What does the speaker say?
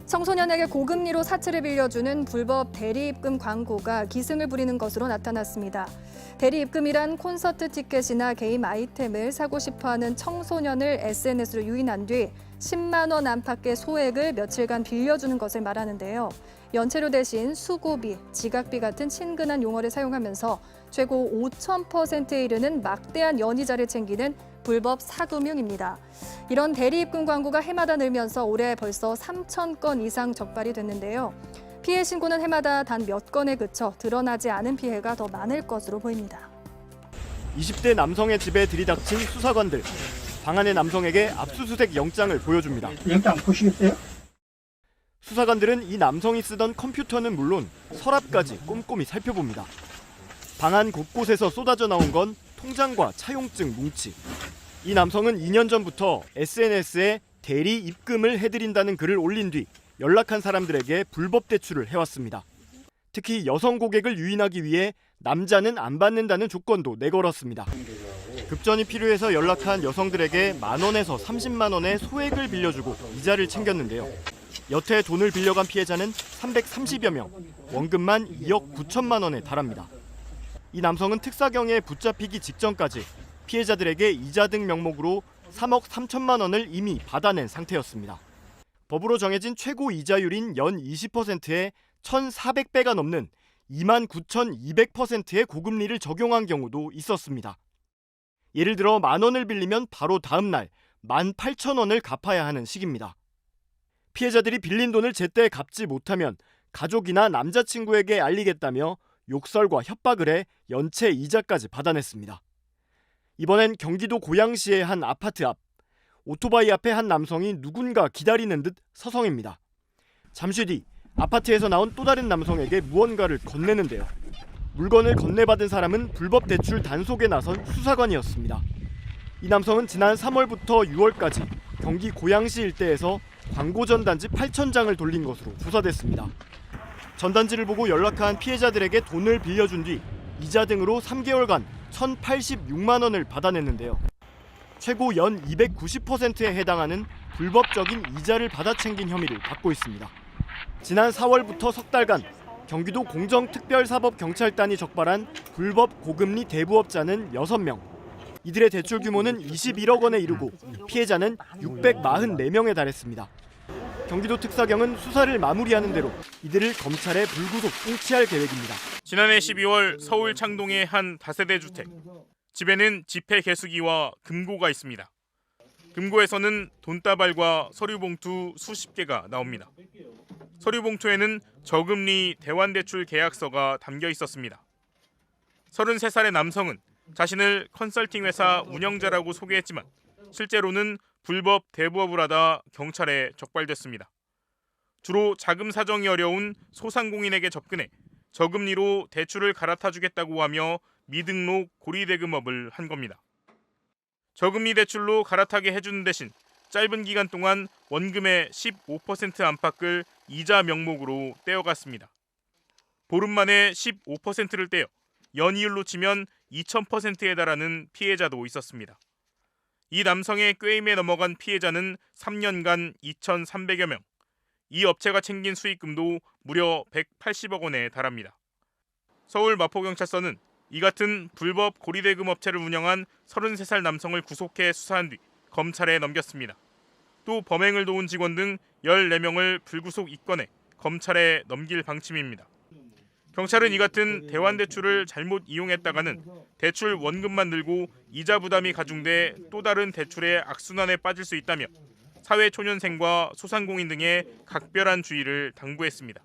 청소년에게 고금리로 사채를 빌려주는 불법 대리입금 광고가 기승을 부리는 것으로 나타났습니다. 대리입금이란 콘서트 티켓이나 게임 아이템을 사고 싶어하는 청소년을 SNS로 유인한 뒤 10만 원 안팎의 소액을 며칠간 빌려주는 것을 말하는데요. 연체료 대신 수고비, 지각비 같은 친근한 용어를 사용하면서 최고 5,000%에 이르는 막대한 연이자를 챙기는 불법 사금융입니다. 이런 대리입금 광고가 해마다 늘면서 올해 벌써 3,000건 이상 적발이 됐는데요. 피해 신고는 해마다 단 몇 건에 그쳐 드러나지 않은 피해가 더 많을 것으로 보입니다. 20대 남성의 집에 들이닥친 수사관들. 방 안의 남성에게 압수수색 영장을 보여줍니다. 영장 보시겠어요? 수사관들은 이 남성이 쓰던 컴퓨터는 물론 서랍까지 꼼꼼히 살펴봅니다. 방 안 곳곳에서 쏟아져 나온 건 통장과 차용증 뭉치. 이 남성은 2년 전부터 SNS에 대리 입금을 해드린다는 글을 올린 뒤 연락한 사람들에게 불법 대출을 해왔습니다. 특히 여성 고객을 유인하기 위해 남자는 안 받는다는 조건도 내걸었습니다. 급전이 필요해서 연락한 여성들에게 10,000원에서 30만 원의 소액을 빌려주고 이자를 챙겼는데요. 여태 돈을 빌려간 피해자는 330여 명, 원금만 2억 9천만 원에 달합니다. 이 남성은 특사경에 붙잡히기 직전까지 피해자들에게 이자 등 명목으로 3억 3천만 원을 이미 받아낸 상태였습니다. 법으로 정해진 최고 이자율인 연 20%에 1,400배가 넘는 29,200%의 고금리를 적용한 경우도 있었습니다. 예를 들어 10,000원을 빌리면 바로 다음 날 18,000원을 갚아야 하는 식입니다. 피해자들이 빌린 돈을 제때 갚지 못하면 가족이나 남자친구에게 알리겠다며 욕설과 협박을 해 연체 이자까지 받아냈습니다. 이번엔 경기도 고양시의 한 아파트 앞, 오토바이 앞에 한 남성이 누군가 기다리는 듯 서성입니다. 잠시 뒤 아파트에서 나온 또 다른 남성에게 무언가를 건네는데요. 물건을 건네받은 사람은 불법 대출 단속에 나선 수사관이었습니다. 이 남성은 지난 3월부터 6월까지 경기 고양시 일대에서 광고 전단지 8,000장을 돌린 것으로 조사됐습니다. 전단지를 보고 연락한 피해자들에게 돈을 빌려준 뒤 이자 등으로 3개월간 1,086만 원을 받아냈는데요. 최고 연 290%에 해당하는 불법적인 이자를 받아 챙긴 혐의를 받고 있습니다. 지난 4월부터 석 달간 경기도 공정특별사법경찰단이 적발한 불법 고금리 대부업자는 6명. 이들의 대출 규모는 21억 원에 이르고 피해자는 644명에 달했습니다. 경기도 특사경은 수사를 마무리하는 대로 이들을 검찰에 불구속 송치할 계획입니다. 지난해 12월 서울 창동의 한 다세대 주택. 집에는 지폐 개수기와 금고가 있습니다. 금고에서는 돈다발과 서류봉투 수십 개가 나옵니다. 서류봉투에는 저금리 대환대출 계약서가 담겨 있었습니다. 33살의 남성은 자신을 컨설팅 회사 운영자라고 소개했지만 실제로는 불법 대부업을 하다 경찰에 적발됐습니다. 주로 자금 사정이 어려운 소상공인에게 접근해 저금리로 대출을 갈아타주겠다고 하며 미등록 고리대금업을 한 겁니다. 저금리 대출로 갈아타게 해주는 대신 짧은 기간 동안 원금의 15% 안팎을 이자 명목으로 떼어갔습니다. 보름 만에 15%를 떼어 연이율로 치면 2,000%에 달하는 피해자도 있었습니다. 이 남성의 꾀임에 넘어간 피해자는 3년간 2,300여 명. 이 업체가 챙긴 수익금도 무려 180억 원에 달합니다. 서울 마포경찰서는 이 같은 불법 고리대금 업체를 운영한 33살 남성을 구속해 수사한 뒤 검찰에 넘겼습니다. 또 범행을 도운 직원 등 14명을 불구속 입건해 검찰에 넘길 방침입니다. 경찰은 이 같은 대환대출을 잘못 이용했다가는 대출 원금만 늘고 이자 부담이 가중돼 또 다른 대출의 악순환에 빠질 수 있다며 사회초년생과 소상공인 등의 각별한 주의를 당부했습니다.